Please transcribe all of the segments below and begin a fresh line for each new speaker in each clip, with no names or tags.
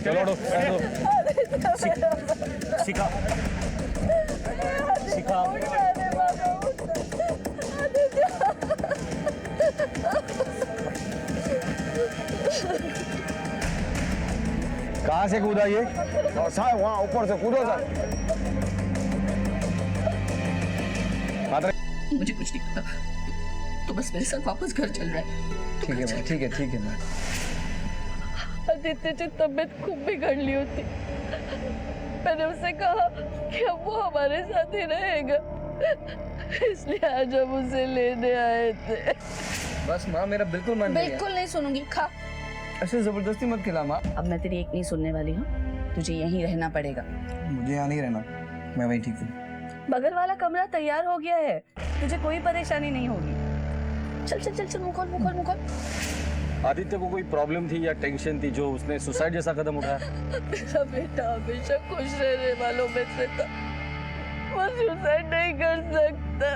चलो शिखा शिखा
कहाँ से कूदा ये? साहब वहाँ ऊपर से कूदा था।
मुझे कुछ नहीं पता, तो बस मेरे साथ वापस घर चल रहा है।
ठीक है ठीक है ठीक है मैं।
आदित्य तबीयत खूब बिगड़ ली होती, मैंने उसे कहा कि अब वो हमारे साथ ही रहेगा, इसलिए आज हम उसे लेने आए थे।
बस माँ मेरा बिल्कुल मन नहीं है।
बिल्कुल नहीं सुनूंगी, खा।
ऐसे जबरदस्ती मत खिला माँ।
अब मैं तेरी एक नहीं सुनने वाली हूँ, तुझे यहीं रहना पड़ेगा।
मुझे यहाँ नहीं रहना, मैं वहीं ठीक हूँ।
बगल वाला कमरा तैयार हो गया है, तुझे कोई परेशानी नहीं होगी। चल चल चल चल, मुँह खोल मुँह खोल मुँह खोल।
आदित्य को कोई प्रॉब्लम थी या टेंशन थी जो उसने सुसाइड जैसा कदम उठाया?
मेरा बेटा हमेशा खुश रहने वालों में से था, वो सुसाइड नहीं कर सकता।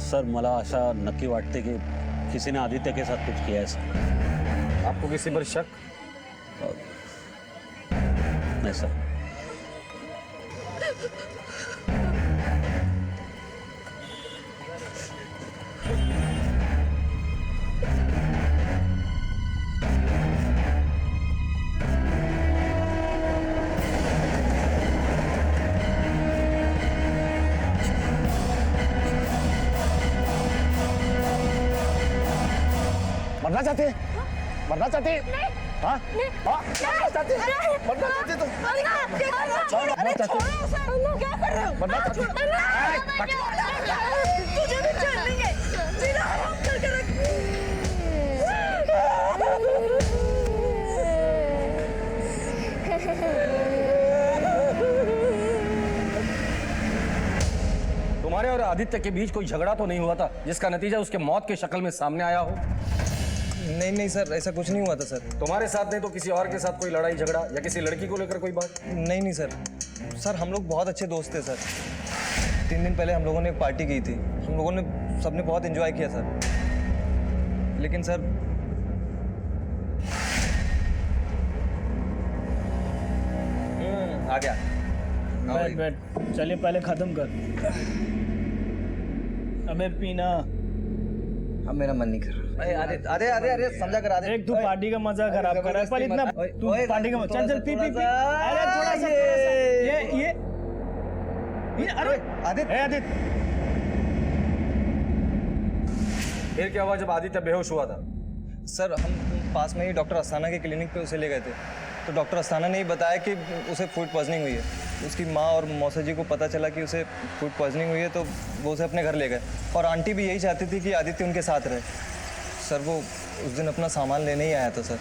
सर मला अशा नक्की वाटते की किसी ने आदित्य के साथ कुछ किया है सर। आपको किसी पर शक? नहीं सर।
मरना चाहते हैं? मरना चाहते हैं? हाँ? मरना चाहते हैं? मरना चाहते तुम?
अरे छोड़ो सर, क्या कर रहे हो?
मरना चाहते
तुझे भी चलेंगे, सीधा आराम करके रख।
तुम्हारे और आदित्य के बीच कोई झगड़ा तो नहीं हुआ था जिसका नतीजा उसके मौत के शक्ल में सामने आया हो?
नहीं सर, ऐसा कुछ नहीं हुआ था सर।
तुम्हारे साथ नहीं तो किसी और के साथ कोई लड़ाई झगड़ा या किसी लड़की को लेकर कोई बात?
नहीं सर, सर हम लोग बहुत अच्छे दोस्त थे सर। 3 दिन पहले हम लोगों ने एक पार्टी की थी, हम लोगों ने सबने बहुत एंजॉय किया सर। लेकिन सर आ गया।
बैठ बैठ, चलिए पहले खत्म कर। अबे पीना।
अब मेरा मन नहीं कर रहा। अरे अरे अरे समझा कर आदे।
एक तू पार्टी का मजा खराब कर रहा है। पर इतना तू पार्टी का मजा। चल चल पी पी पी। अरे थोड़ा सा ये अरे
आदित्य
आदित्य
फिर क्या हुआ जब आदित्य बेहोश हुआ था?
सर हम पास में ही डॉक्टर अस्थाना के क्लिनिक पे उसे ले गए थे, तो डॉक्टर अस्थाना ने ही बताया कि उसे फूड पॉइजनिंग हुई है। उसकी माँ और मौसा जी को पता चला कि उसे फूड पॉइजनिंग हुई है, तो वो उसे अपने घर ले गए। और आंटी भी यही चाहती थी कि आदित्य उनके साथ रहे। सर वो उस दिन अपना सामान लेने ही आया था सर।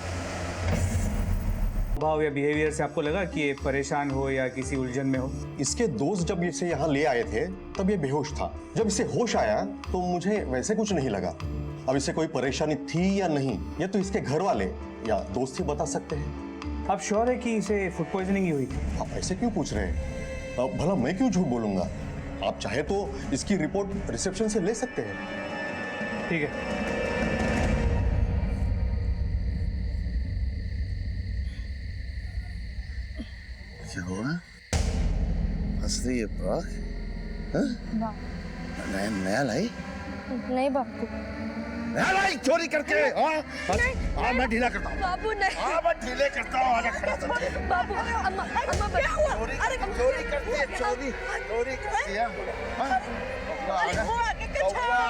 भाव या बिहेवियर से आपको लगा कि ये परेशान हो या किसी उलझन में हो?
इसके दोस्त जब इसे यहाँ ले आए थे तब ये बेहोश था। जब इसे होश आया तो मुझे वैसे कुछ नहीं लगा। अब इसे कोई परेशानी थी या नहीं, ये तो इसके घर वाले या दोस्त ही बता सकते हैं।
आप श्योर है कि इसे फूड पॉइजनिंग ही हुई थी?
आप ऐसे क्यों पूछ रहे हैं? भला मैं क्यों झूठ बोलूंगा? आप चाहे तो इसकी रिपोर्ट रिसेप्शन से ले सकते हैं।
ठीक है।
क्या हुआ? हंस रही है पराग? हाँ? नया लाई?
नहीं बापू,
नया लाई चोरी करके? हाँ मैं ढीला करता हूँ।
बाबू नहीं।
हाँ मैं ढीले करता हूँ। आजा खड़ा कर।
बाबू, अम्मा क्या हुआ?
चोरी करती है, चोरी करती है।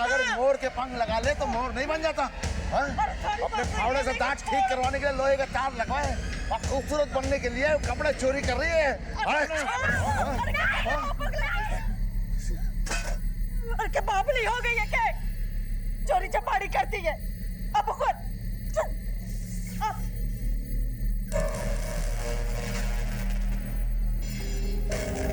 अगर मोर के पंख लगा ले तो मोर नहीं बन जाता। हाँ? अपने फावड़े से दांत ठीक करवाने के लिए लोहे का तार लगवाए और खूबसूरत बनने के लिए कपड़े चोरी कर रही है।
क्या बाबली हो गई है क्या? चोरी चपाड़ी करती है। अब खुद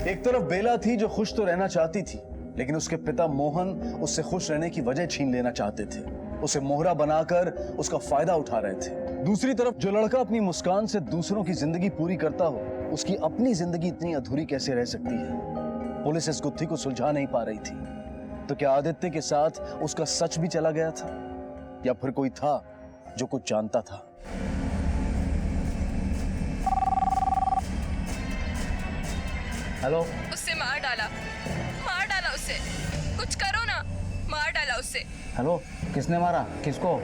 एक तरफ बेला थी जो खुश तो रहना चाहती थी, लेकिन उसके पिता मोहन उससे खुश रहने की वजह छीन लेना चाहते थे। उसे मोहरा बनाकर उसका फायदा उठा रहे थे। दूसरी तरफ जो लड़का अपनी मुस्कान से दूसरों की जिंदगी पूरी करता हो, उसकी अपनी जिंदगी इतनी अधूरी कैसे रह सकती है? पुलिस इस गुत्थी को सुलझा नहीं पा रही थी। तो क्या आदित्य के साथ उसका सच भी चला गया था, या फिर कोई था जो कुछ जानता था?
हेलो
उससे मार डाला उसे। कुछ करो ना, मार डाला उससे।
हेलो, किसने मारा किसको?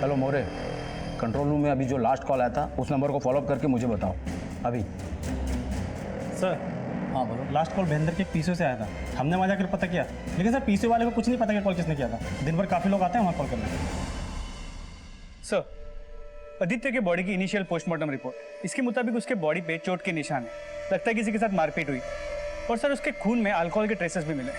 हेलो मोरे, कंट्रोल रूम में अभी जो लास्ट कॉल आया था उस नंबर को फॉलोअप करके मुझे बताओ अभी।
सर,
हाँ बोलो।
लास्ट कॉल भयंदर के पीसीओ से आया था। हमने वहाँ जाकर पता किया, लेकिन सर पीसीओ वाले को कुछ नहीं पता कि कॉल किसने किया था। दिन भर काफ़ी लोग आते हैं वहाँ कॉल करने।
सर, आदित्य के बॉडी की इनिशियल पोस्टमार्टम रिपोर्ट, इसके मुताबिक उसके बॉडी पे चोट के निशान है। लगता है किसी के साथ मारपीट हुई। और सर उसके खून में अल्कोहल के ट्रेसेस भी मिले।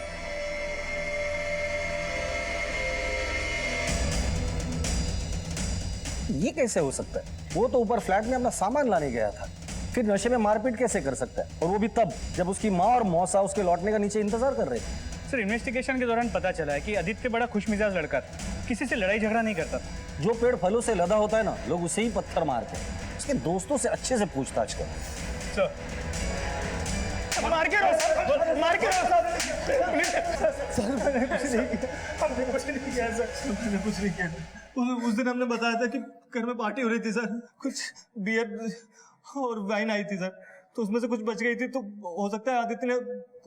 ये कैसे हो सकता है? वो तो ऊपर फ्लैट में अपना सामान लाने गया था, फिर नशे में मारपीट कैसे कर सकता है? और वो भी तब जब उसकी माँ और मौसा उसके लौटने का नीचे इंतजार कर रहे थे।
सर, इन्वेस्टिगेशन के दौरान पता चला है कि आदित्य बड़ा खुशमिजाज लड़का था, किसी से लड़ाई झगड़ा नहीं करता था।
जो पेड़ फलों से लदा होता है ना, लोग उसे ही पत्थर मारते हैं। उसके दोस्तों से अच्छे से पूछताछ कर।
सर, मार के रहो सर, मार के रहो सर।
सर मैंने कुछ नहीं किया, हमने कुछ नहीं किया सर, हमने कुछ नहीं किया। उस दिन हमने बताया था कि घर में पार्टी हो रही थी सर, कुछ बियर और वाइन आई थी सर, तो उसमें से कुछ बच गई थी, तो हो सकता है आदित्य ने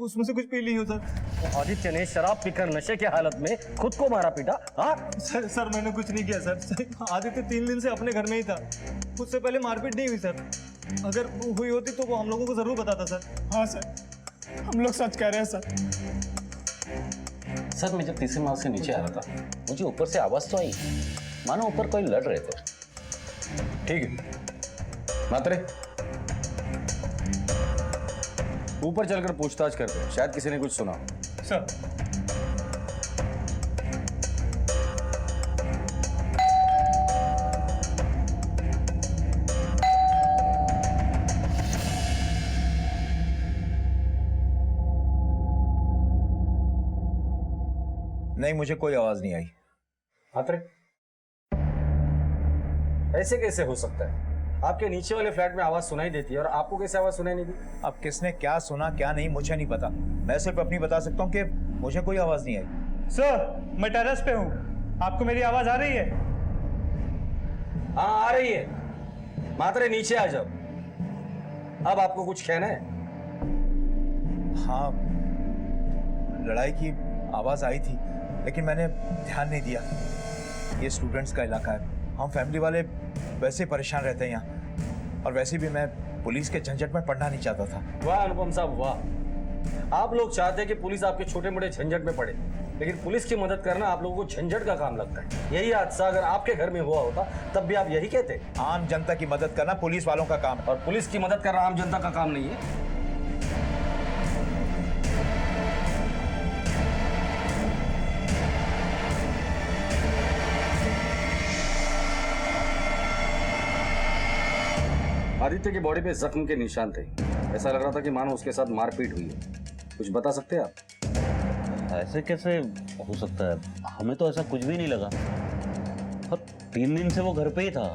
उसमें से कुछ पी ली हो सर।
आदित्य ने शराब पीकर नशे की हालत में खुद को मारा पीटा? हाँ
सर मैंने कुछ नहीं किया सर। आदित्य 3 दिन से अपने घर में ही था, उससे पहले मारपीट नहीं हुई सर। अगर हुई होती तो वो हम लोगों को जरूर बताता सर। हाँ सर, हम लोग सच कह रहे हैं सर।
सर, मैं जब तीसरी माल से नीचे आ रहा था, मुझे ऊपर से आवाज तो आई, मानो ऊपर कोई लड़ रहे थे।
ठीक है मात्रे, ऊपर चलकर पूछताछ करते हैं, शायद किसी ने कुछ सुना।
सर,
नहीं, मुझे कोई आवाज नहीं आई।
मात्रे, ऐसे कैसे हो सकता है? आपके नीचे वाले फ्लैट में आवाज सुनाई देती है और आपको कैसे आवाज सुनाई नहीं दी?
अब किसने क्या सुना क्या नहीं मुझे नहीं पता। मैं सिर्फ अपनी बता सकता हूँ कि मुझे कोई आवाज नहीं आई।
सर, मैं टेरेस पे हूँ, आपको मेरी आवाज आ रही है?
हाँ आ रही है। मात्रे नीचे आ जाओ। अब आपको कुछ कहना है?
हाँ, लड़ाई की आवाज आई थी, लेकिन मैंने ध्यान नहीं दिया। ये स्टूडेंट्स का इलाका है, हम फैमिली वाले वैसे परेशान रहते हैं यहाँ, और वैसे भी मैं पुलिस के झंझट में पड़ना नहीं चाहता था।
वाह अनुपम साहब वाह, आप लोग चाहते हैं कि पुलिस आपके छोटे मोटे झंझट में पड़े, लेकिन पुलिस की मदद करना आप लोगों को झंझट का काम लगता है। यही हादसा अगर आपके घर में हुआ होता तब भी आप यही कहते?
आम जनता की मदद करना पुलिस वालों का काम है।
और पुलिस की मदद करना आम जनता का काम नहीं है। आदित्य की बॉडी पे जख्म के निशान थे। ऐसा लग रहा था कि मानो उसके साथ मारपीट हुई है। कुछ बता सकते हैं आप?
ऐसे कैसे हो सकता है? हमें तो ऐसा कुछ भी नहीं लगा, और 3 दिन से वो घर पे ही था।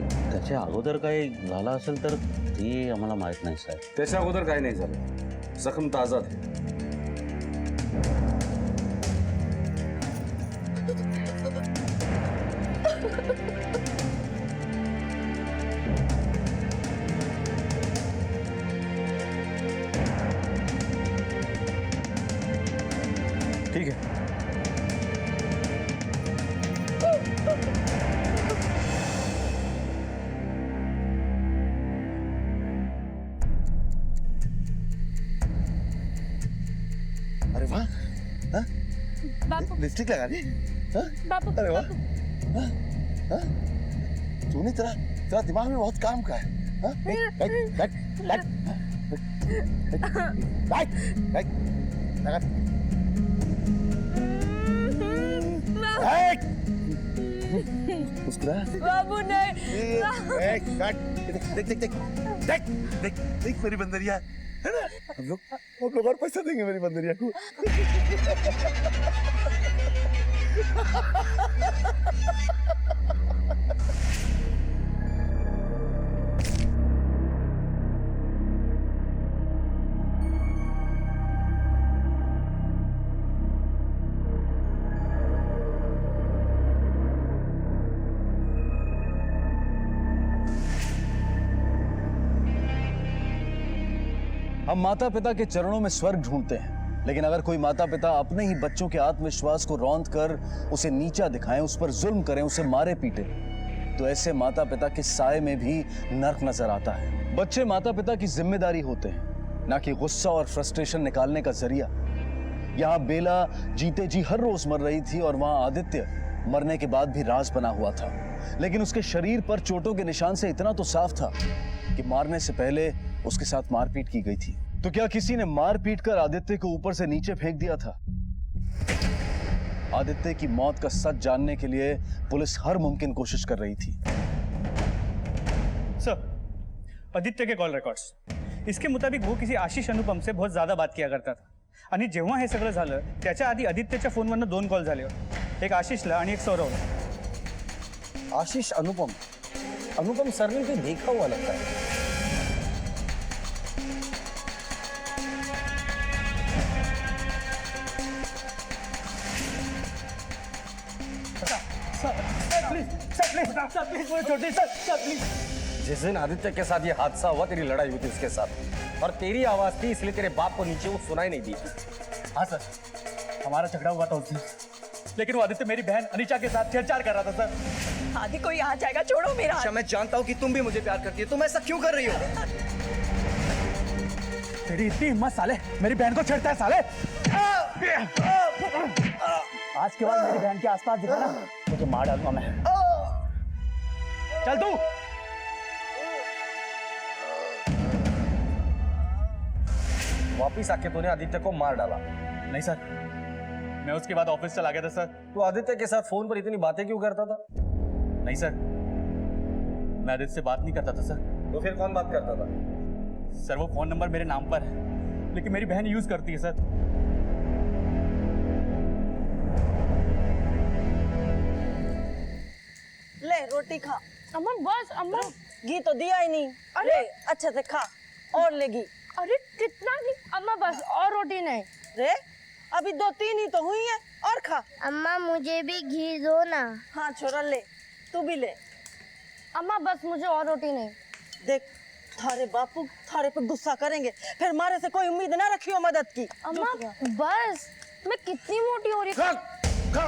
त्याच्या अगोदर काही झाला असेल तर ते आम्हाला माहित नाही साहेब.
त्याच्या अगोदर काही नाही झालं, जखम ताजा थे.
ठीक है,
अरे वाह, हाँ?
बापू
लिपस्टिक लगा ली, हाँ?
बापू
अरे वाह, हाँ? हाँ? तूने तेरा तेरा दिमाग में बहुत काम का है, हाँ? बैठ बैठ बैठ बैठ बैठ लगा बैठ मुस्कुरा
बाबू नहीं
बैठ बैठ देख देख देख देख देख देख देख मेरी बंदरिया है ना, हम लोग और पैसा देंगे मेरी बंदरिया को.
हम माता पिता के चरणों में स्वर्ग ढूंढते हैं, लेकिन अगर कोई माता पिता अपने ही बच्चों के आत्मविश्वास को रौंद कर उसे नीचा दिखाएं, उस पर जुल्म करें, उसे मारे पीटे, तो ऐसे माता पिता के साए में भी नर्क नजर आता है। बच्चे माता पिता की जिम्मेदारी होते हैं, ना कि गुस्सा और फ्रस्ट्रेशन निकालने का जरिया। यहाँ बेला जीते जी हर रोज मर रही थी और वहां आदित्य मरने के बाद भी राज बना हुआ था, लेकिन उसके शरीर पर चोटों के निशान से इतना तो साफ था कि मारने से पहले उसके साथ मारपीट की गई थी। तो क्या किसी ने मारपीट कर आदित्य को ऊपर से नीचे फेंक दिया था? आदित्य की मौत का सच जानने के लिए पुलिस हर मुमकिन कोशिश कर रही थी।
सर, आदित्य के कॉल रेकॉर्ड्स, इसके मुताबिक वो किसी आशिष अनुपम से बहुत ज्यादा बात किया करता था आणि जेव्हा हे सगळं झालं त्याच्या आधी आदित्यच्या फोनवरनं 2 कॉल झाले होते, एक आशिषला आणि एक सौरवला।
आशीष अनुपम, अनुपम सरनेम को देखा हुआ लगता है। जिस दिन आदित्य के साथ ये हादसा हुआ, तेरी लड़ाई हुई थी उसके साथ और तेरी आवाज थी, इसलिए तेरे बाप को नीचे वो सुनाई नहीं दी।
हाँ सर, हमारा झगड़ा हुआ था उस दिन, लेकिन वो आदित्य मेरी बहन अनीशा के साथ छेड़छाड़ कर रहा था सर।
आदि कोई आ जाएगा, छोड़ो मेरा हाथ।
मैं जानता हूँ कि तुम भी मुझे प्यार करती है, तुम ऐसा क्यों कर रही हो?
तेरी इतनी हिम्मत साले, मेरी बहन को छेड़ता है साले। आज के बाद मेरी बहन के आसपास दिखा ना, मुझे मार डालूंगा मैं। चल तू।
वापिस आके तूने आदित्य को मार डाला?
नहीं सर, मैं उसके बाद ऑफिस चला गया था सर।
तू आदित्य के साथ फोन पर इतनी बातें क्यों करता था?
नहीं सर, मैं आदित्य से बात नहीं करता था सर।
तो फिर कौन बात करता था?
सर वो फोन नंबर मेरे नाम पर है, लेकिन मेरी बहन यूज करती है सर।
ले रोटी खा।
अम्मा बस, अम्मा।
घी तो दिया ही नहीं। अरे अच्छे से खा और ले घी।
अरे कितना घी? अम्मा बस, और रोटी नहीं।
रे अभी 2-3 ही तो हुई है, और खा।
अम्मा मुझे भी घी दो ना।
हाँ छोरा ले, तू भी ले।
अम्मा बस, मुझे और रोटी नहीं।
देख, थारे बापू थारे पे गुस्सा करेंगे, फिर मारे से कोई उम्मीद ना रखियो मदद की।
अम्मा बस, मैं कितनी मोटी हो रही
खा खा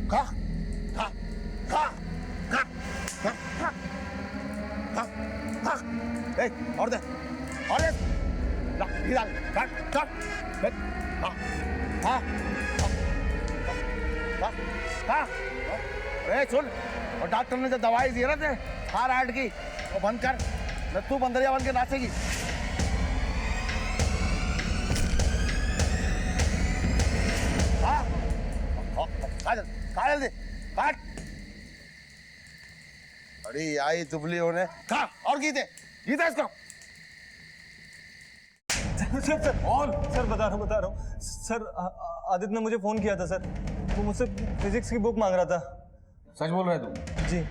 खा खा खा खा खा खा खा ए और दे ला इधर खा खा खा खा खा खा। अरे सुन, और डॉक्टर ने जो दवाई दी ना ते थायराइड की, वो बंद कर, न तू बंदरिया बन के नाचेगी। हाँ खा जल्दी काट। अरे आई दुबली होने, खा और गीते गीते इसको।
सर बता रहा हूँ सर, आदित्य ने मुझे फोन किया था सर, वो मुझसे फिजिक्स की बुक मांग रहा था।
सच बोल रहे तू?
जी।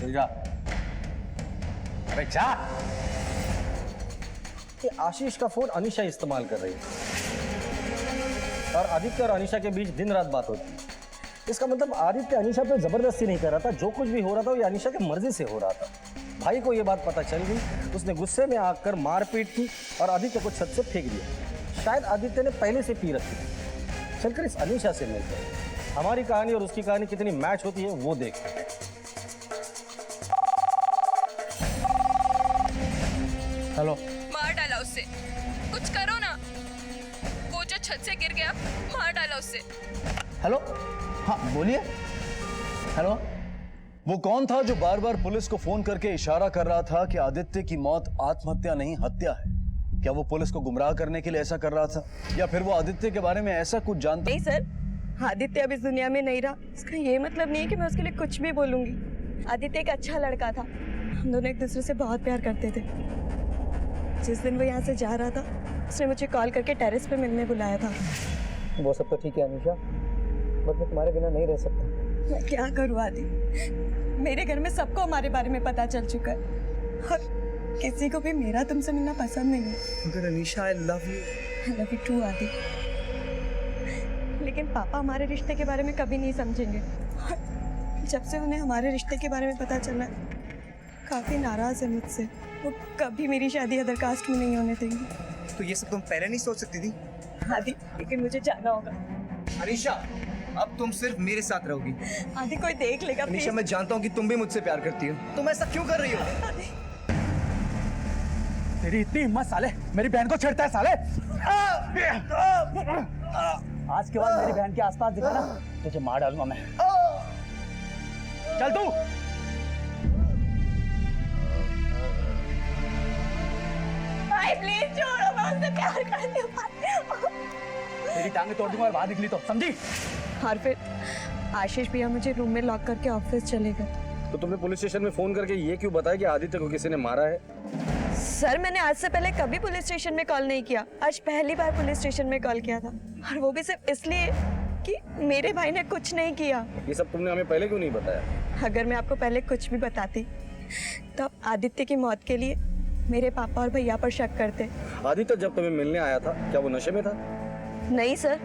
चल जा। अरे जा। ये आशीष का फोन अनीशा इस्तेमाल कर रही है और आदित्य और अनीशा के बीच दिन रात बात होती है। इसका मतलब आदित्य अनीशा पे जबरदस्ती नहीं कर रहा था, जो कुछ भी हो रहा था वो अनीशा की मर्जी से हो रहा था। भाई को ये बात पता चल गई, उसने गुस्से में आकर मारपीट की और आदित्य को छत से फेंक दिया। शायद आदित्य ने पहले से पी रखी थी। चलकर इस अनीशा से मिलते हैं, हमारी कहानी और उसकी कहानी कितनी मैच होती है वो देखते हैं।
हेलो।
मार डाला उससे, कुछ करो ना। वो जो छत से गिर गया, मार डाला उससे।
हेलो, हाँ बोलिए। हेलो। वो कौन था जो बार बार पुलिस को फोन करके इशारा कर रहा था कि आदित्य की मौत आत्महत्या नहीं हत्या है? क्या वो पुलिस को गुमराह करने के लिए ऐसा कर रहा था, या फिर वो आदित्य के बारे में ऐसा कुछ जानता?
नहीं सर, आदित्य अब इस दुनिया में नहीं रहा, इसका ये मतलब नहीं है कि मैं उसके लिए कुछ भी बोलूंगी। आदित्य एक अच्छा लड़का था, हम दोनों एक दूसरे से बहुत प्यार करते थे। जिस दिन वो यहाँ से जा रहा था, उसने मुझे कॉल करके टेरेस पे मिलने बुलाया था।
वो सब तो ठीक है अनीशा, बट मैं तुम्हारे बिना नहीं रह सकता।
मैं क्या करूँ आदि, मेरे घर में सबको हमारे बारे में पता चल चुका है और किसी को भी मेरा तुमसे मिलना पसंद नहीं है।
मगर Anisha, I love
you too Aadi. लेकिन पापा हमारे रिश्ते के बारे में कभी नहीं समझेंगे। जब से उन्हें हमारे रिश्ते के बारे में पता चला, काफ़ी नाराज़ है मुझसे। वो कभी मेरी शादी अदर कास्ट में नहीं होने देंगे।
तो ये सब तुम पहले नहीं सोच सकती थी?
आदि, लेकिन मुझे जाना होगा।
अनीशा, अब तुम सिर्फ मेरे साथ रहोगी।
आदि, कोई देख लेगा
अनीशा,
प्लीज।
मैं जानता हूँ कि तुम भी मुझसे प्यार करती हो। तुम ऐसा क्यों कर रही हो?
तेरी इतनी हिम्मत साले, मेरी बहन को छेड़ता है साले। आज के बाद मेरी बहन के आसपास दिखा ना, तुझे मार डालूंगा मैं। चल तू।
भाई प्लीज छोड़ो, मैं उससे प्यार करती हूँ।
तेरी टांगे तोड़ दूंगा और बाहर निकली तो, समझी?
और फिर आशीष भैया मुझे रूम में लॉक करके ऑफिस चले गए।
तो तुमने पुलिस स्टेशन में फोन करके ये क्यों बताया कि आदित्य को किसी ने मारा है?
सर, मैंने आज से पहले कभी पुलिस स्टेशन में कॉल नहीं किया। आज पहली बार पुलिस स्टेशन में कॉल किया था, और वो भी सिर्फ इसलिए कि मेरे भाई ने कुछ नहीं किया।
ये सब तुमने हमें पहले क्यों नहीं बताया?
अगर मैं आपको पहले कुछ भी बताती तो आप आदित्य की मौत के लिए मेरे पापा और भैया पर शक करते।
आदित्य जब तुम्हें मिलने आया था, क्या वो नशे में था?
नहीं सर,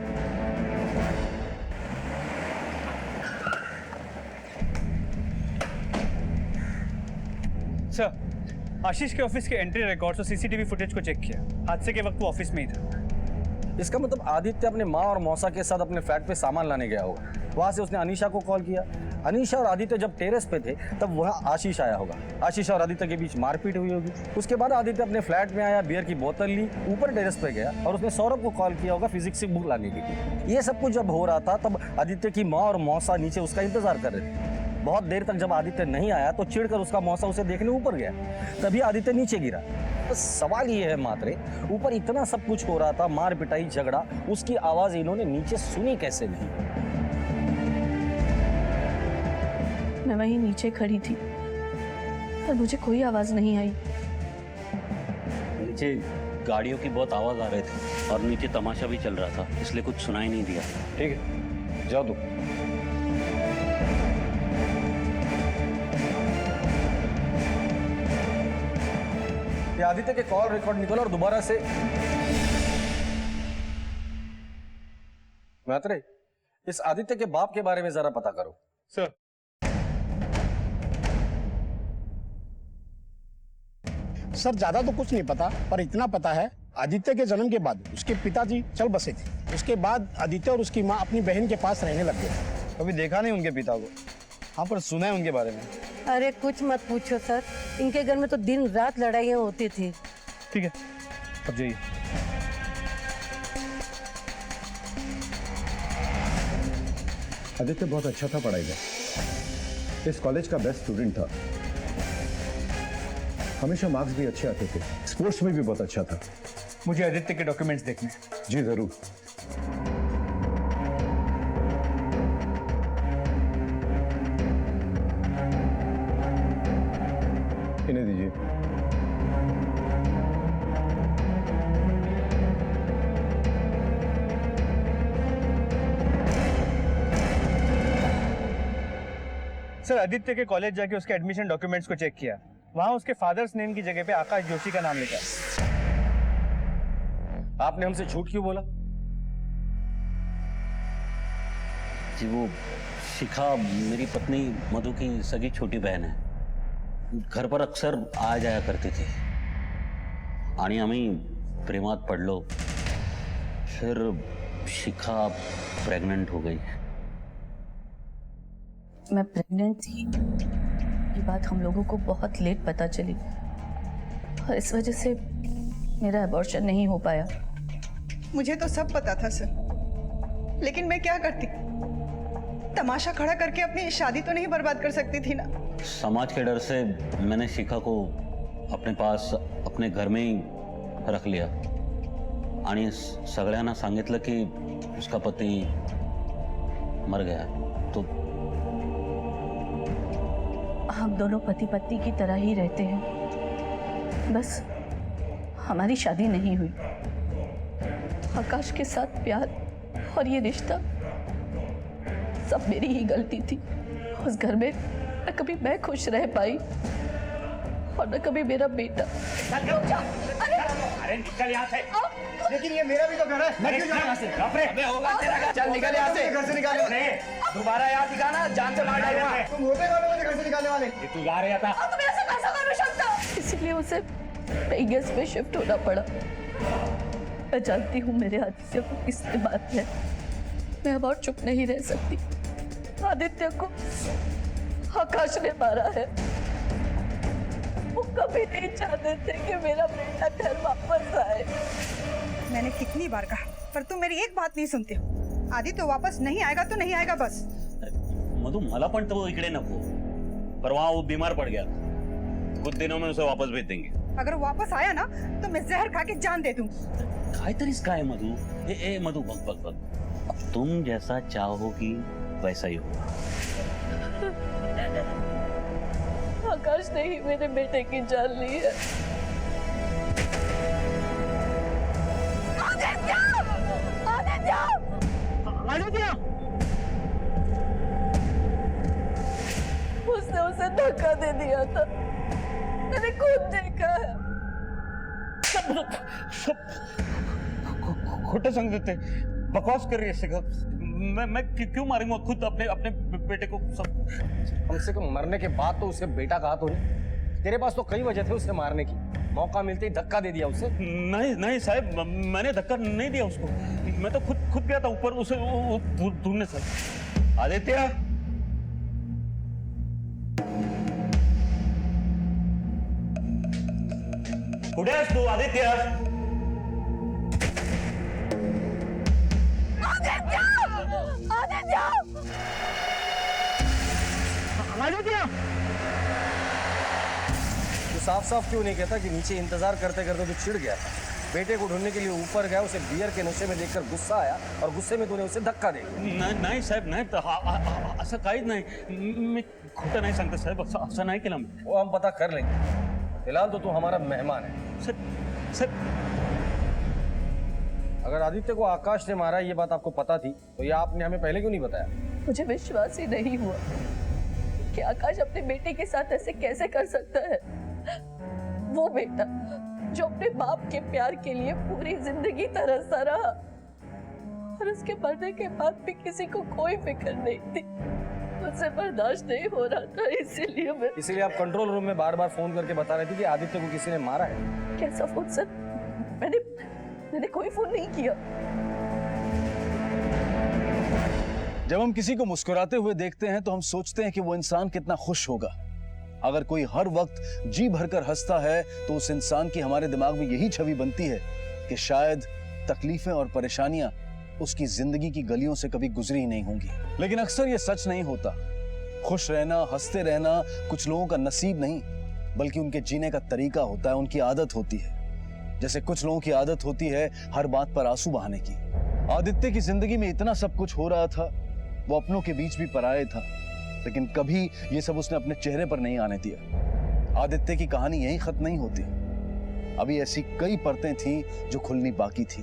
सर, आशीष के ऑफिस के एंट्री रिकॉर्ड्स और सीसीटीवी फुटेज को चेक किया। हादसे के वक्त वो ऑफिस में ही था।
इसका मतलब आदित्य अपने माँ और मौसा के साथ अपने फ्लैट पे सामान लाने गया होगा। वहां से उसने अनीशा को कॉल किया। अनीशा और आदित्य जब टेरेस पे थे तब वहाँ आशीष आया होगा। आशीष और आदित्य के बीच मारपीट हुई होगी। उसके बाद आदित्य अपने फ्लैट में आया, बियर की बोतल ली, ऊपर टेरेस पे गया और उसने सौरभ को कॉल किया होगा फिजिक्स की बुक लाने के लिए। ये सब कुछ जब हो रहा था तब आदित्य की माँ और मौसा नीचे उसका इंतजार कर रहे थे। बहुत देर तक जब आदित्य नहीं आया तो चिढ़कर उसका मौसा उसे देखने ऊपर गया, तभी आदित्य नीचे गिरा। तो सवाल ये है मात्रे, ऊपर इतना सब कुछ हो रहा था, मार पिटाई झगड़ा, उसकी आवाज इन्होंने नीचे सुनी कैसे नहीं?
मैं वहीं नीचे खड़ी थी, पर मुझे कोई आवाज नहीं आई।
नीचे गाड़ियों की बहुत आवाज आ रही थी और नीचे तमाशा भी चल रहा था, इसलिए कुछ सुनाई नहीं दिया।
ठीक है, जाओ तुम। ये आदित्य के कॉल रिकॉर्ड निकालो और दोबारा से। मैत्रे, इस आदित्य के बाप के बारे में जरा पता करो।
सर,
सर ज्यादा तो कुछ नहीं पता, पर इतना पता है आदित्य के जन्म के बाद उसके पिताजी चल बसे थे। उसके बाद आदित्य और उसकी माँ अपनी बहन के पास रहने लग गए।
कभी देखा नहीं उनके पिता को, हाँ पर सुना है उनके बारे में।
अरे कुछ मत पूछो सर, इनके घर में तो दिन रात लड़ाइयाँ होती थी।
ठीक है, अब जाइए।
आदित्य बहुत अच्छा था पढ़ाई में, इस कॉलेज का बेस्ट स्टूडेंट था, हमेशा मार्क्स भी अच्छे आते थे, स्पोर्ट्स में भी बहुत अच्छा था।
मुझे आदित्य के डॉक्यूमेंट्स देखने।
जी जरूर। इन्हें दीजिए।
सर, आदित्य के कॉलेज जाके उसके एडमिशन डॉक्यूमेंट्स को चेक किया। वहां उसके फादर्स नेम की जगह पे आकाश जोशी का नाम लिखा है।
आपने हमसे झूठ क्यों बोला?
जी वो शिखा मेरी पत्नी मधु की सगी छोटी बहन है। घर पर अक्सर आ जाया करती थी आणि आम्ही प्रेमात पडलो, फिर शिखा प्रेग्नेंट हो गई।
मैं प्रेग्नेंट थी, ये बात हम लोगों को बहुत लेट पता चली और इस वजह से मेरा अबॉर्शन नहीं हो पाया।
मुझे तो सब पता था सर, लेकिन मैं क्या करती? तमाशा खड़ा करके अपनी शादी तो नहीं बर्बाद कर सकती थी ना।
समाज के डर से मैंने शिखा को अपने पास अपने घर में ही रख लिया आणि सगळ्यांना सांगितलं की उसका पति मर गया। तो
हम दोनों पति पत्नी की तरह ही रहते हैं, बस हमारी शादी नहीं हुई। आकाश के साथ प्यार और ये रिश्ता सब मेरी ही गलती थी। उस घर में न कभी मैं खुश रह पाई और न कभी मेरा बेटा।
अरे निकल यहाँ से।
लेकिन ये मेरा भी तो घर है, मैं क्यों जाऊँ यहाँ से?
अबे होगा तेरा घर। चल निकल यहाँ से।
घर से निकालो।
दोबारा याद दिखाना, जान से मार डालूंगा।
तुम होते कौन हो मुझे घर से निकालने वाले?
ये तू जा रहा था।
तुम ऐसा कैसा कर सकते हो? इसीलिए उसे वेगास में शिफ्ट होना पड़ा। मैं जानती हूँ मेरे आदित्य को किसने मारा है। मैं अब और चुप नहीं रह सकती। आदित्य को आकाश ने मारा है। वो कभी नहीं चाहते थे कि मेरा बेटा घर वापस आए।
मैंने कितनी बार कहा, पर तुम मेरी एक बात नहीं सुनते हो। आदित्य वापस नहीं आएगा तो नहीं आएगा बस।
मधु मला पण तो इकडे नको, पर वहाँ वो बीमार पड़ गया, कुछ दिनों में उसे वापस भेज देंगे।
अगर वो वापस आया ना तो मैं जहर खा के जान दे दूं।
काय तरीस काय मधु, ए मधु बग बग बग, अब तुम जैसा चाहोगी वैसा ही होगा।
आकाश ने ही मेरे बेटे की जान ली है। आदित्य! आदित्य! आदित्य! उसने उसे धक्का दे दिया था, मैंने खुद देखा है।
खोटे संग देते, बकवास कर रही है सिखा। मैं क्यों मारूंगा खुद अपने अपने बेटे को। सब
कम से कम मरने के बाद तो उसे बेटा कहा तो नहीं। तेरे पास तो कई वजह थे उसे मारने की, मौका मिलते ही धक्का दे दिया उसे।
नहीं नहीं साहब, मैंने धक्का नहीं दिया उसको, मैं तो खुद गया था ऊपर उसे ढूंढने। सर आदित्य, कुठे आहेस तू आदित्य?
आदित्य! आदित्य! आदित्य!
तू साफ साफ क्यों नहीं कहता कि नीचे इंतजार करते करते तू चिढ़ गया था, बेटे को ढूंढने के लिए ऊपर गया, उसे बियर के नशे में देखकर गुस्सा आया और गुस्से में तूने उसे धक्का दे दिया।
नाही साहेब, नाही असं काहीच नाही, मी खोटं नाही सांगतो साहेब, असं नाही केलं मी।
वो हम पता कर लेंगे, फिलहाल तो तू हमारा मेहमान है।
सर
अगर आदित्य को आकाश ने मारा ये बात आपको पता थी तो ये आपने हमें पहले क्यों नहीं बताया?
मुझे विश्वास ही नहीं हुआ कि आकाश अपने बेटे के साथ ऐसे कैसे कर सकता है। वो बेटा जो अपने बाप के प्यार के लिए पूरी जिंदगी तरसता रहा और उसके मरने के बाद भी किसी को कोई फिक्र नहीं थी, मुझसे बर्दाश्त नहीं हो रहा था, इसीलिए
आप कंट्रोल रूम में बार बार फोन करके बता रहे थे कि आदित्य को किसी ने मारा है।
कैसा फोन सर? मैंने कोई फोन नहीं किया।
जब हम किसी को मुस्कुराते हुए देखते हैं तो हम सोचते हैं कि वो इंसान कितना खुश होगा। अगर कोई हर वक्त जी भरकर हंसता है तो उस इंसान की हमारे दिमाग में यही छवि बनती है कि शायद तकलीफें और परेशानियां उसकी जिंदगी की गलियों से कभी गुजरी ही नहीं होंगी। लेकिन अक्सर ये सच नहीं होता। खुश रहना, हंसते रहना कुछ लोगों का नसीब नहीं, बल्कि उनके जीने का तरीका होता है, उनकी आदत होती है। जैसे कुछ लोगों की आदत होती है हर बात पर आंसू बहाने की। आदित्य की जिंदगी में इतना सब कुछ हो रहा था, वो अपनों के बीच भी पराये था, लेकिन कभी ये सब उसने अपने चेहरे पर नहीं आने दिया। आदित्य की कहानी यहीं खत्म नहीं होती, अभी ऐसी कई परतें थीं जो खुलनी बाकी थी।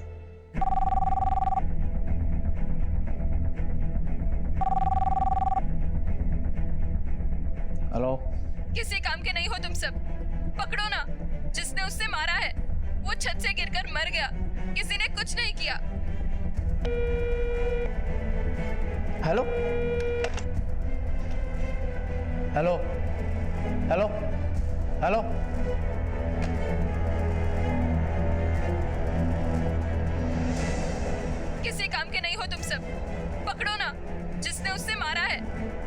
हेलो,
किसी काम के नहीं हो तुम सब, पकड़ो ना। जिसने उससे मारा है वो छत से गिरकर मर गया, किसी ने कुछ नहीं किया।
हेलो हेलो हेलो हेलो
किसी काम के नहीं हो तुम सब, पकड़ो ना। जिसने उससे मारा है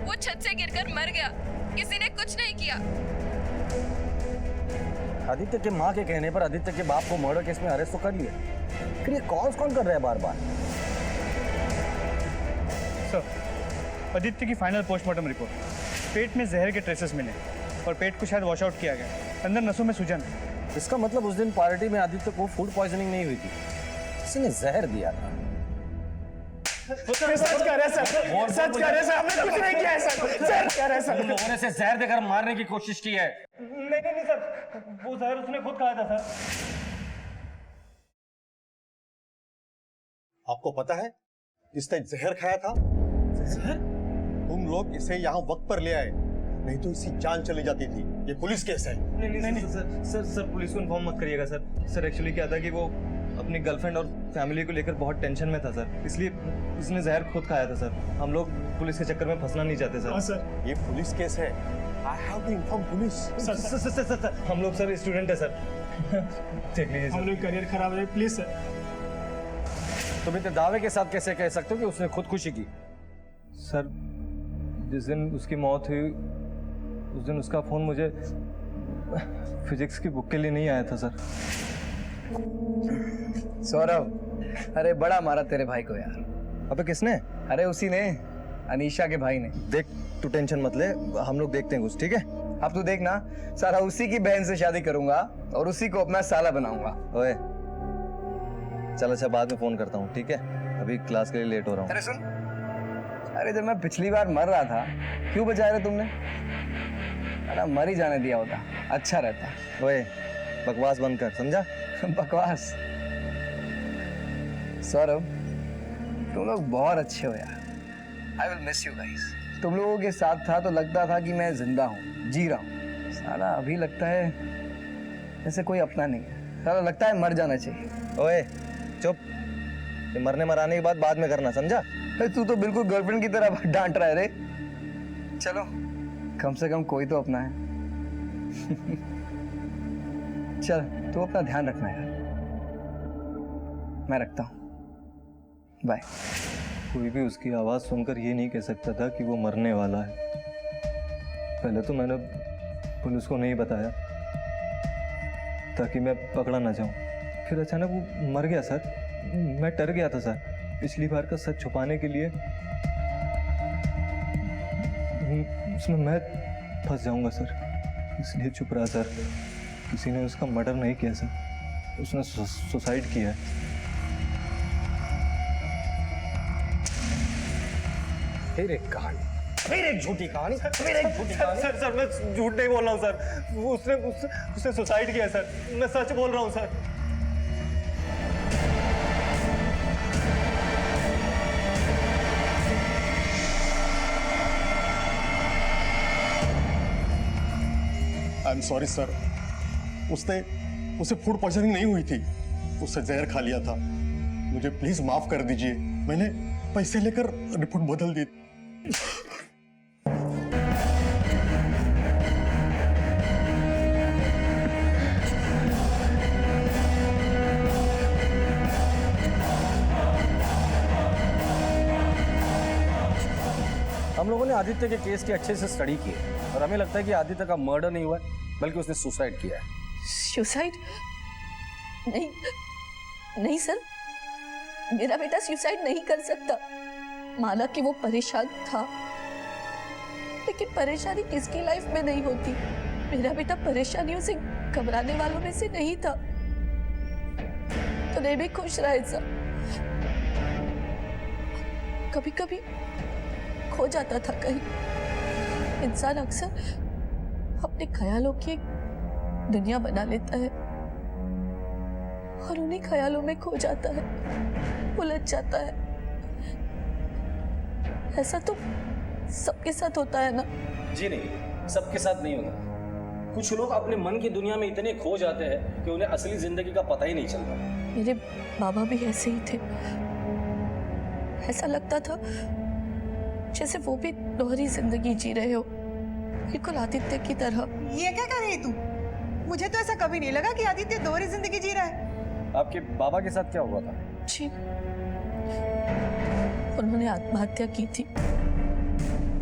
वो छत से गिरकर मर गया, किसी ने कुछ नहीं किया।
आदित्य के माँ के कहने पर आदित्य के बाप को मर्डर केस में अरेस्ट तो कर लिया, फिर ये कॉल्स कौन कर रहा है बार बार?
सर, आदित्य की फाइनल पोस्टमार्टम रिपोर्ट, पेट में जहर के ट्रेसेस मिले और पेट को शायद वॉश आउट किया गया, अंदर नसों में सूजन है।
इसका मतलब उस दिन पार्टी में आदित्य को फूड पॉइजनिंग नहीं हुई थी, किसी ने जहर दिया था।
सच कह रहे सर, सच कह रहे सर, हमने कुछ नहीं किया है सर, सर कह रहे सर।
लोगों ने से जहर देकर मारने की कोशिश की है।
नहीं सर, वो जहर उसने खुद खाया था सर।
आपको पता है इसने जहर खाया था? जहर? तुम लोग इसे यहाँ वक्त पर ले आए, नहीं तो इसकी जान चली जाती थी। ये पुलिस केस है।
नहीं सर पुलिस को इन्फॉर्म मत करिएगा सर। एक्चुअली क्या था कि वो अपनी गर्लफ्रेंड और फैमिली को लेकर बहुत टेंशन में था सर, इसलिए उसने जहर खुद खाया था सर। हम लोग पुलिस के चक्कर में फंसना नहीं चाहते सर।
हाँ सर,
ये पुलिस केस है। I have to inform police.
Sir हम लोग सर स्टूडेंट है सर। देख लीजिए
हम
सर।
लोग करियर खराब है, प्लीज सर।
तुम इतने दावे के साथ कैसे कह सकते हो कि उसने खुदकुशी की?
सर जिस दिन उसकी मौत हुई उस दिन उसका फ़ोन मुझे फिजिक्स की बुक के लिए नहीं आया था सर।
सौरभ, अरे बड़ा मारा तेरे भाई को यार।
अबे किसने?
अरे उसी ने, अनीशा के भाई ने।
देख तू टेंशन मत ले, हम लोग देखते हैं कुछ, ठीक है?
अब तू देखना, सारा उसी की बहन से शादी करूंगा और उसी को अपना साला बनाऊंगा।
ओए चल अच्छा बाद में फोन करता हूँ, ठीक है? अभी क्लास के लिए लेट हो रहा हूँ।
अरे सुन, अरे जब मैं पिछली बार मर रहा था क्यों बचाया रे तुमने? अरे मर ही जाने दिया होता, अच्छा रहता।
ओए बकवास बंद कर, समझा?
बकवास? सौरभ, तुम लोग बहुत अच्छे हो यार। I will miss you guys. तुम लोगों के साथ था तो लगता था कि मैं जिंदा हूँ, जी रहा हूँ। साला अभी लगता है जैसे कोई अपना नहीं है। साला लगता है मर जाना चाहिए।
ओए चुप, ये मरने मराने की बात बाद में करना, समझा?
अरे तू तो बिल्कुल गर्लफ्रेंड की तरह डांट रहा है रे। चलो कम से कम कोई तो अपना है। चल तू अपना ध्यान रखना यार, मैं रखता हूँ, बाय।
कोई भी उसकी आवाज़ सुनकर ये नहीं कह सकता था कि वो मरने वाला है। पहले तो मैंने पुलिस को नहीं बताया ताकि मैं पकड़ा ना जाऊं। फिर अचानक वो मर गया सर, मैं डर गया था सर। पिछली बार का सच छुपाने के लिए उसमें मैं फंस जाऊंगा सर, इसलिए चुप रहा सर। किसी ने उसका मर्डर नहीं किया सर, उसने सुसाइड किया है।
फिर एक कहानी, फिर एक झूठी कहानी, फिर एक झूठी कहानी।
सर मैं झूठ नहीं बोल रहा हूँ सर, वो उसने सुसाइड किया सर, मैं सच बोल रहा हूँ sir.
I am sorry sir, उसे फूड पॉइजनिंग नहीं हुई थी, उससे जहर खा लिया था। मुझे प्लीज माफ कर दीजिए, मैंने पैसे लेकर रिपोर्ट बदल दी।
हम लोगों ने आदित्य के केस की अच्छे से स्टडी की है और हमें लगता है कि आदित्य का मर्डर नहीं हुआ है बल्कि उसने सुसाइड किया है।
सुसाइड? नहीं नहीं सर, मेरा बेटा सुसाइड नहीं कर सकता। माना कि वो परेशान था, लेकिन परेशानी किसकी लाइफ में नहीं होती। मेरा बेटा परेशानियों से घबराने वालों में से नहीं था, तो नहीं भी खुश रहा सर। कभी कभी खो जाता था कहीं। इंसान अक्सर अपने ख्यालों की एक दुनिया बना लेता है और उन्हीं ख्यालों में खो जाता है, उलझ जाता है। ऐसा तो सबके साथ होता है ना?
जी नहीं, सबके साथ नहीं होता। कुछ लोग अपने मन की दुनिया में इतने खो जाते हैं कि उन्हें असली जिंदगी का पता ही नहीं चलता।
मेरे बाबा भी ऐसे ही थे। ऐसा लगता था जैसे वो भी दोहरी जिंदगी जी रहे हो, बिल्कुल आदित्य की तरह।
ये क्या कर रही तू? मुझे तो ऐसा कभी नहीं लगा कि आदित्य दोहरी जिंदगी जी रहा है।
आपके बाबा के साथ क्या हुआ था?
जी, उन्होंने आत्महत्या की थी।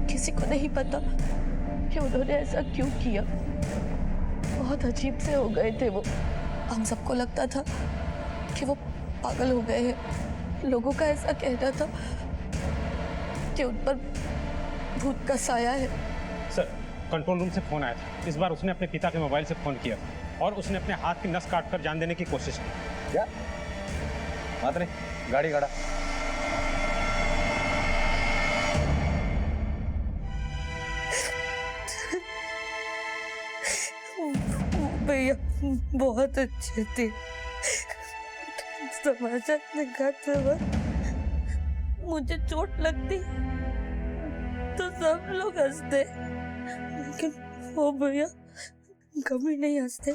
किसी को नहीं पता कि उन्होंने ऐसा क्यों किया। बहुत अजीब से हो गए थे वो। हम सबको लगता था कि वो पागल हो गए हैं। लोगों का ऐसा कहना था कि उन पर भूत का साया है।
सर, कंट्रोल रूम से फोन आया था। इस बार उसने अपने पिता के मोबाइल से फोन किया और उसने अपने हाथ की नस काटकर जान देने की कोशिश की।
क्या बात नहीं, गाड़ी गाड़ा।
भैया बहुत अच्छे थे। तमाशा देखा था, मुझे चोट लगती तो सब लोग हंसते, लेकिन वो भैया कभी नहीं हंसते।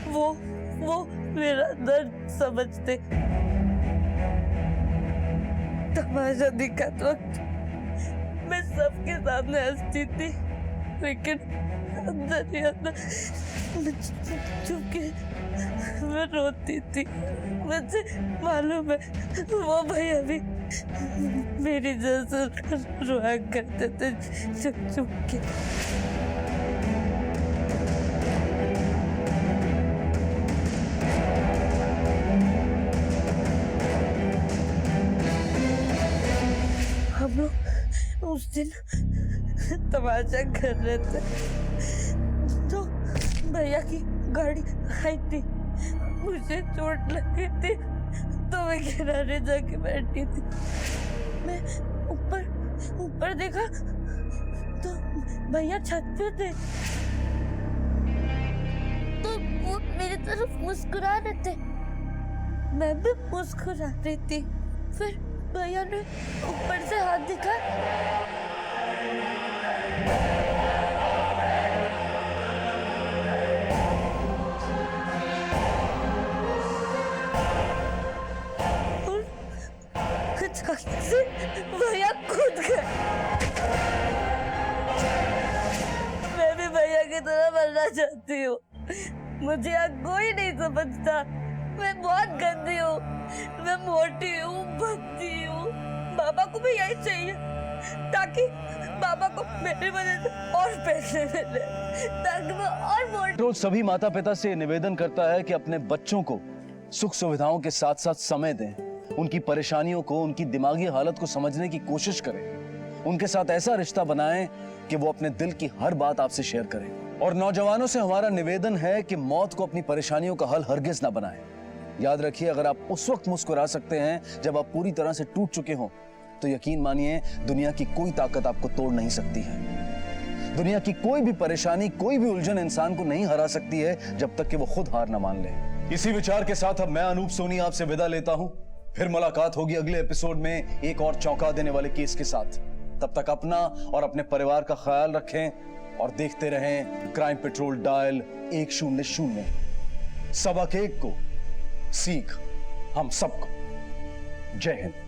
वो मेरा दर्द समझते। तमाशा दिखाते वक्त मैं सबके सामने हंसती थी, लेकिन अंदर ही अंदर
चुपके मैं रोती थी। मुझे मालूम है वो भैया भी मेरी जैसे रोया करते थे चुप चुप के। हम लोग उस दिन तमाशा कर रहे थे तो भैया की गाड़ी आई थी, मुझे चोट लगी थी तो मैं किनारे जाके बैठी थी। मैं ऊपर देखा तो भैया छत पे थे, तो वो मेरी तरफ मुस्कुरा रहे थे, मैं भी मुस्कुरा रही थी। फिर भैया ने ऊपर से हाथ दिखा, से भैया कूद गए। मैं भी भैया की तरह बनना चाहती हूँ। मुझे यहाँ कोई नहीं समझता। मैं बहुत गंदी हूँ, मैं मोटी हूँ, भद्दी हूँ। बाबा को भी यही चाहिए ताकि बाबा को मेरी वजह से और पैसे मिले, ताकि मैं और मोटी।
रोज सभी माता पिता से निवेदन करता है कि अपने बच्चों को सुख सुविधाओं के साथ साथ समय दें, उनकी परेशानियों को, उनकी दिमागी हालत को समझने की कोशिश करें, उनके साथ ऐसा रिश्ता बनाएं कि वो अपने दिल की हर बात आपसे शेयर करें। और नौजवानों से हमारा निवेदन है कि मौत को अपनी परेशानियों का हल हरगिज ना बनाएं। याद रखिए, अगर आप उस वक्त मुस्कुरा सकते हैं जब आप पूरी तरह से टूट चुके हों, तो यकीन मानिए दुनिया की कोई ताकत आपको तोड़ नहीं सकती है। दुनिया की कोई भी परेशानी, कोई भी उलझन इंसान को नहीं हरा सकती है जब तक कि वो खुद हार ना मान ले। इसी विचार के साथ अब मैं अनूप सोनी आपसे विदा लेता हूं। फिर मुलाकात होगी अगले एपिसोड में एक और चौंका देने वाले केस के साथ। तब तक अपना और अपने परिवार का ख्याल रखें और देखते रहें क्राइम पेट्रोल डायल 100। सबक एक को सीख हम सबको। जय हिंद।